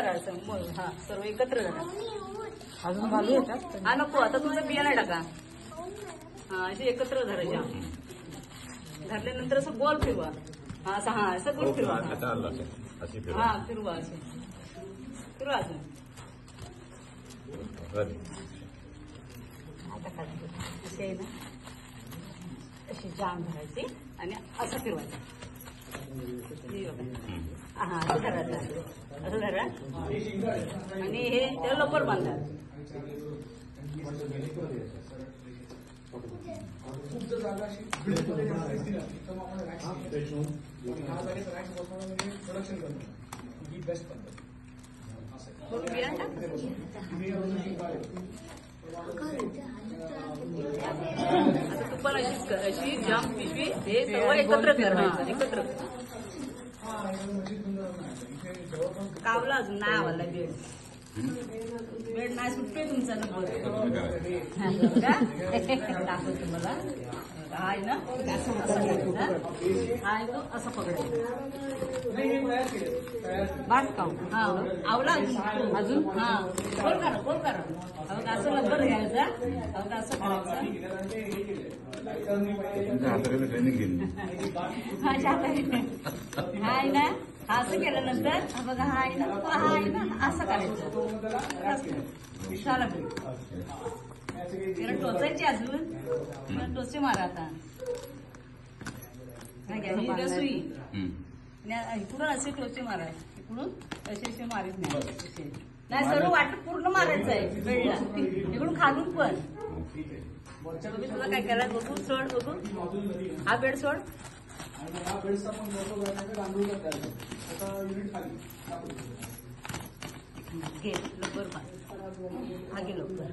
धरायचं हा सर्व एकत्र धरा. अजून घालू येतात. हा नको, आता तुमचं बियाणं टाका. हा अशी एकत्र धरायच्या. धरल्यानंतर असं गोल फिरवा. हा असं, हा असं गोल फिरवा. हा फिरवा असं, फिरवा असं. आता काढायचं अशी आहे ना, अशी जाम धरायची आणि असं फिरवायचं. हा असं धरायचं, असं धरा आणि हे त्याला लवकर बांधा. तू पण अशी जाम पिशवी हे सर्व एकत्र कर. एकत्र कावला अजून नाही आवडला बेड. बेड नाही सुटतोय तुमचा नंबर. दाखव तुम्हाला. हाय ना, असं हाय तो असं पकडायचं. बाग काव. हा आवला अजून. हा बोल करा, बोल करा. असं लंबर घ्यायचा. असं करायचं. हाय ना, असं केल्यानंतर बघा हाय ना, हाय ना, असं करायचं. त्याला टोचायची अजून. टोचे मारा आता. ही सुई इकडून असे टोचे मारा. इकडून असे मारीत नाही. सर्व वाट पूर्ण मारायचं आहे बेडला. इकडून खालून पण. तुला काय करायला बघू. सोड बघू. हा बेड सोड. घे लवकर हा घे लवकर.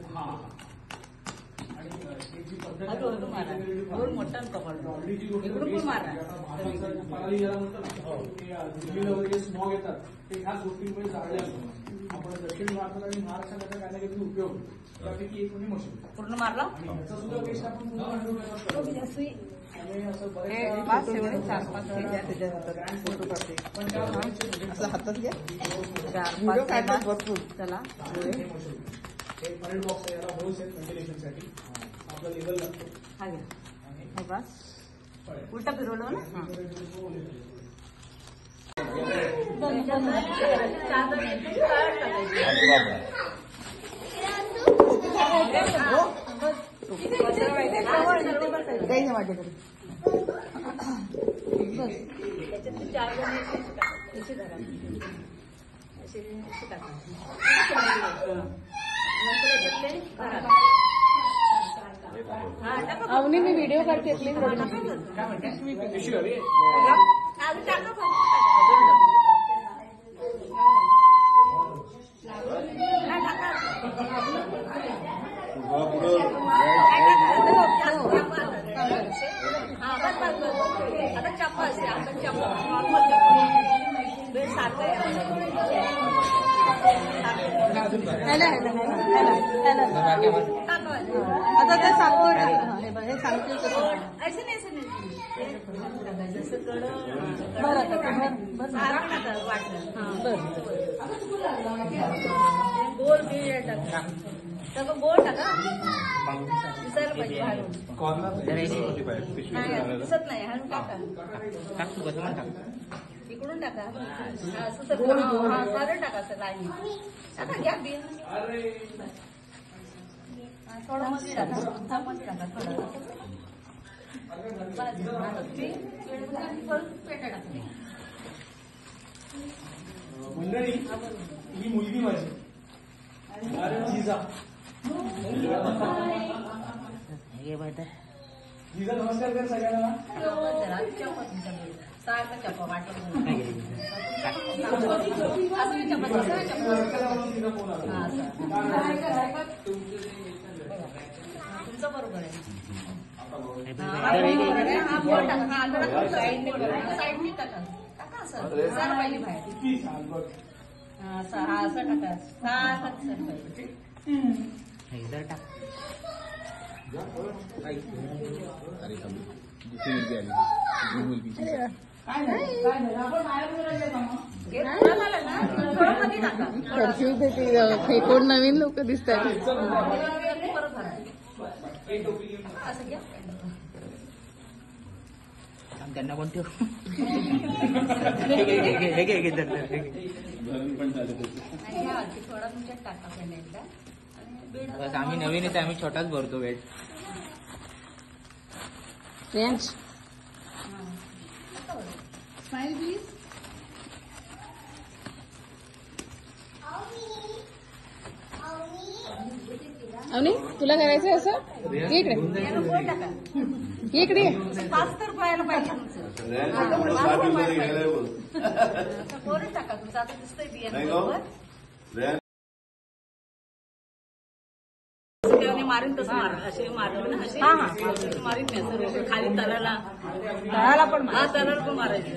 हळूहळू मारा. हळू मोठा पकड. इकडून पण मारा. दिल्लीला वगैरे स्मॉग येतात ते ह्याच गोष्टींमुळे जाळले असतो. आपण दक्षिण भारतात आणि महाराष्ट्रात काहीतरी उपयोग त्यापैकी एक म्हणजे मशीन पूर्ण मारला. याचा सुद्धा वेस्ट आपण पूर्ण कंट्रोल करत असतो. हातात घ्या. 4-5 भरपूर. चला परेड बॉक्स आहे, याला होल्स आहेत व्हेंटिलेशनसाठी. आपला लेवल लागतो. हा घ्या. बस उलटा फिरवलं ना. जाईल माझ्याकडे. त्याच्यातले 4 जण असे धरा. असे टाका. नंतर याच्यातले धरा. अवनी मी व्हिडिओ काढते प्लीज. आता चप्पा असते. आपण चप्पा नॉर्मल चप्पा बेड सारखं आहे. आता ते सांगतो. हे सांगते ऐसे नाही, ऐसे नाही. जसं कडं वाटलं. गोल बिळ टाका. सगळं गोल टाका. दिसायला पाहिजे हळून. दिसत नाही हळून टाका. इकडून टाका. असं सरळ टाका. असं लाईन टाका. घ्या बिल. थोडं मध्ये टाका. मध्ये टाका थोडं. पेटा टाका. मंडळी ही मुलगी माझी जिजा. जिजा नमस्कार कर सगळ्यांना. सारखं चप्पा वाटलं. तुमचं बरोबर आहे. साईडने टाका. टाका असं पाहिजे बाहेर. असं टाका. सारखं पाहिजे. दुसरी मुलगी आली. काय नाही आपण बाहेर फिरायला येतो मग. हे थोडं झालं ना थोडं मध्ये टाका. कन्फ्युज आहे ती कोण नवीन लोक दिसतात. परत भरा. एक टोपी घेऊन जा. असं घ्या. त्यांना पण ठेव. आणि ह्या आधी थोडा तुमच्यात टाका पहिल्या एकदा. आणि बेड बस आम्ही नवीन येते, आम्ही छोटाच भरतो वेट. रेंज स्माइल प्लीज. अवनी तुला करायचंय असं ये इकडे याला गोल टाका. ये इकडे ये. फास्ट तर व्हायला पाहिजे तुमचं. असं गोलच टाका तुमचं. आता दिसतंय बियाणं बरोबर. तेव्हा मारीन तसं मारा. असे मारले ना असे मारीन नाही सर्व खाली तळाला पण हा तळाला पण मारायचं.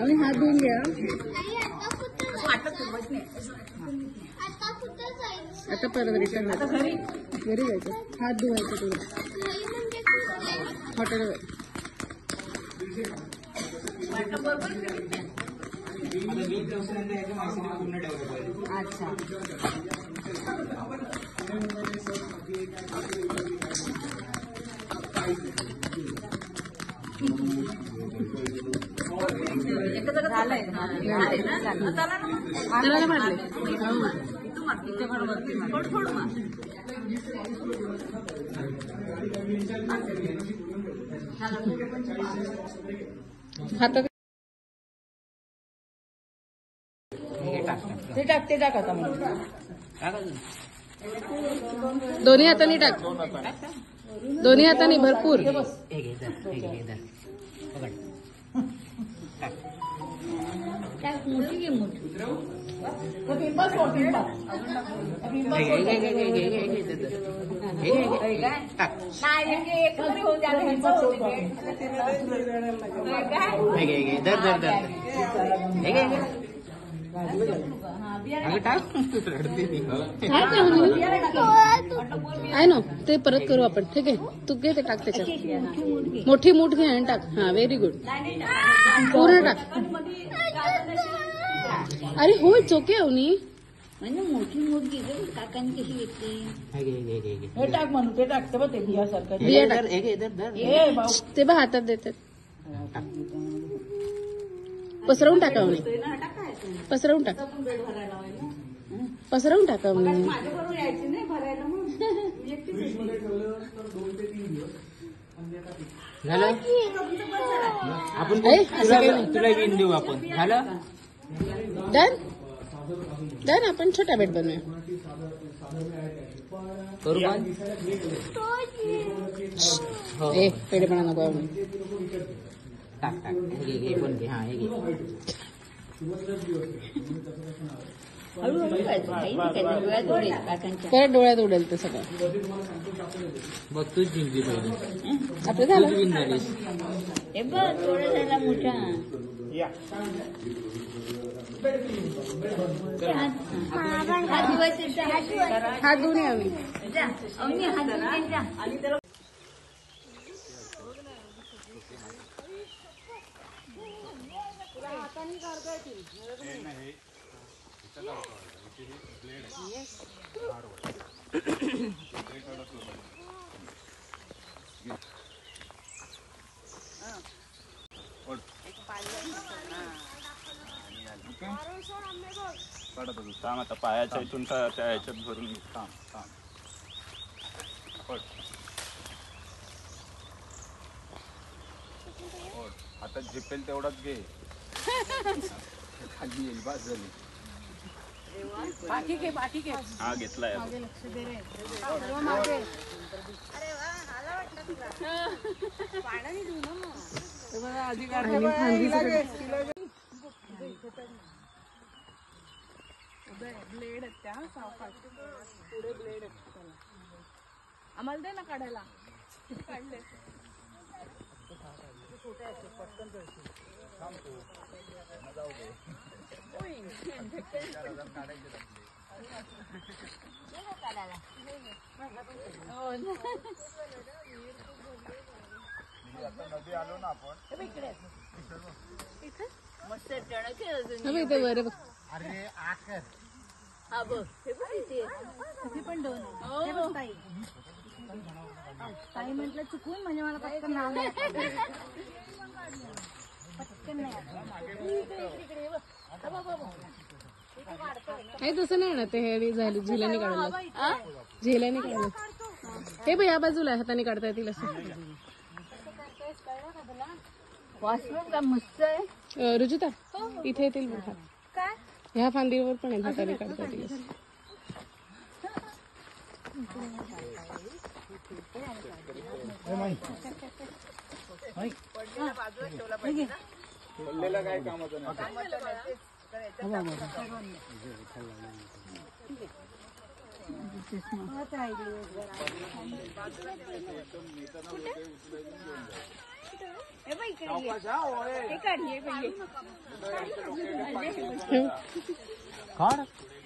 आणि हात धुवून घ्या. आता परत रिटर्न घरी जायचं. हात धुवायचं तुला हॉटेलवर. अच्छा झालंय ना. त्याला मारले थोडं थोडं मार. हातात ते टाक. ते टाक आता मग टाका. दोन्ही हाताने टाक. दोन्ही हाताने भरपूर. हे घे धर, हे घे धर. पकड. टाक. मोठी घे मोठी. पिंपल्स हो, पिंपल्स. नाही एक तरी होऊ द्या. ह्याचं होते बेड. काय धर धर धर. हे घे. अगं टाक. रडते ती. आहे ना ते परत करू आपण. ठीक आहे तू घे ते टाक त्याच्यात. मोठी मूठ घे आणि टाक. हा व्हेरी गुड. पूर्ण टाक. अरे होय चोके अवनी. म्हणजे मोठी मोठी काकांनी कशी घेतली. हे घे, हे घे, हे घे. हे टाक म्हणून ते टाकते बघ ते बियासारखं. हे धर, हे घे, धर, धर. हे भाऊ ते बघ हातात देतात. पसरवून टाका अवनी. पसरवून टाक. बेड भरायला हवं ना. पसरवून टाका अवनी. माझ्या बरोबर यायची नाही भरायला. मग एकटीच मध्ये ठेवलं तर 2 ते 3 दिवस. झालं. आपण तुला विन देऊ आपण. झालं. Done done. आपण छोटा बेड बनवूया. करू बंद. हो. ए पेडेपणा नको अवनी. टाक टाक. हे घे पण घे. हा हे घे. हळूहळू करायचं. काही नाही करायचं. डोळ्यात उडेल काकांच्या. परत डोळ्यात उडेल ते सगळं. बघ तूच जिंकली पहिले. आपलं झालं. तूच विन झालीस. हे बघ थोडं झाला मोठा. हात धुवायचे. हात धुवून या अवनी. हात धुवायचे. आणि त्याला काढत होतो. थांब आता पायाच्या इथून त्या ह्याच्यात भरून घे. थांब थांब. पड. पड. आता झेपेल तेवढाच घे. खाली येईल. बस झाली. हा घेतलाय. ब्लेड आहेत त्या सावकाश पुढे ब्लेड आहेत त्याला. आम्हाला दे ना काढायला. किती काढले? मस्त टणक आहे अजून. अबे इथे वर बघ. हा बघ हे पण इथे आहे. पण दोन आहे. ताई म्हटलं चुकून म्हणजे मला पटकन नाव नाही पटकन नाही आई तसं नाही ना ते हे झाली झेल्याने काढलं. झेल्याने काढलं. हे बघ या बाजूला हाताने काढता येतील असं. वॉशरूम का मस्त आहे. रुजुता इथे येतील बघा. काय ह्या फांदीवर पण आहे हाताने काढता येतील असं. पडलेला काय कामाचं नाही.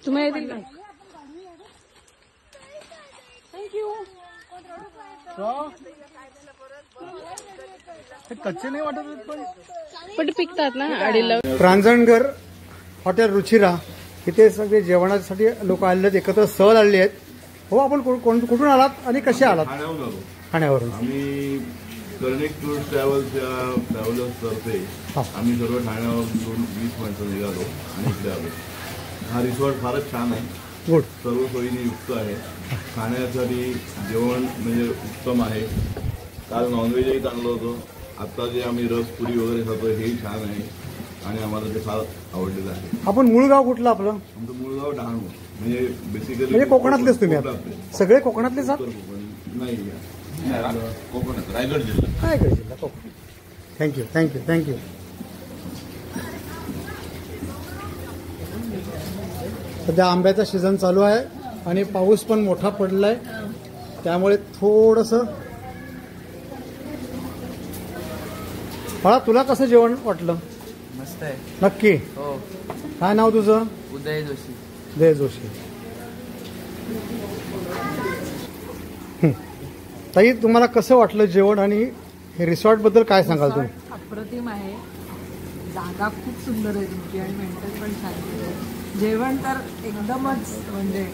तुम्हाला येतील का? कच्चे नाही वाटत पण पिकतात ना आडीला. रांजणघर हॉटेल रुचिरा इथे सगळे जेवणासाठी लोक आलेले आहेत, एकत्र सहल आलेली आहेत. हो, आपण कुठून आलात आणि कसे आलात? ठाण्यावरून. आम्ही कर्णिक टूर ट्रॅव्हलर्स तर्फे आम्ही सर्व ठाण्यावरून 20 माणसं निघालो आणि इकडे आलो. हा रिसॉर्ट फारच छान आहे. गुड. सर्व सोयीने युक्त आहे. खाण्यासाठी जेवण म्हणजे उत्तम आहे. काल नॉनव्हेजही चांगलं होतं. आता जे आम्ही रसपुरी वगैरे खातो हेही छान आहे आणि आम्हाला ते फार आवडलेलं आहे. आपण मूळ गाव कुठलं आपलं? आमचं मूळ गाव डहाणू म्हणजे बेसिकली म्हणजे कोकणातलेच तुम्ही आता? सगळे कोकणातलेच आहात? नाही, कोकणात रायगड जिल्हा. रायगड जिल्हा कोकण. Thank you thank you thank you. सध्या आंब्याचा सीझन चालू आहे आणि पाऊस पण मोठा पडलाय, त्यामुळे थोडंसं. बाळा तुला कसं जेवण वाटलं? मस्त आहे. नक्की. हो. काय नाव तुझं? उदय जोशी. उदय जोशी. ताई तुम्हाला कसं वाटलं जेवण आणि हे रिसॉर्ट बद्दल काय सांगाल तुम्ही? अप्रतिम आहे. जागा खूप सुंदर आहे तुमची आणि मेंटेन पण छान आहे. जेवण तर एकदमच म्हणजे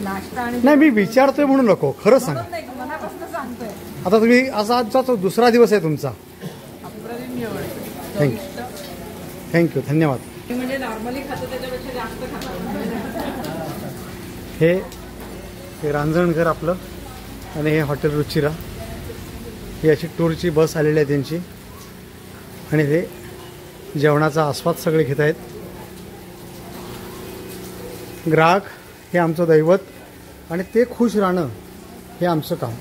नाश्ता आणि नाही, मी विचारतोय म्हणून नको, खरं सांगा. मनापासून सांगतोय. आता तुम्ही असा आजचा दुसरा दिवस आहे तुमचा. अप्रतिम जेवण. थँक्यू थँक्यू धन्यवाद. म्हणजे नॉर्मली खातो त्याच्यापेक्षा जास्त खातो. हे रांजणघर आपलं आणि हे हॉटेल रुचिरा ही अशी टूरची बस आलेली आहे त्यांची आणि हे जेवणाचा आस्वाद सगळे घेत आहेत. ग्राहक हे आमचं दैवत आणि ते खुश राहणं हे आमचं काम.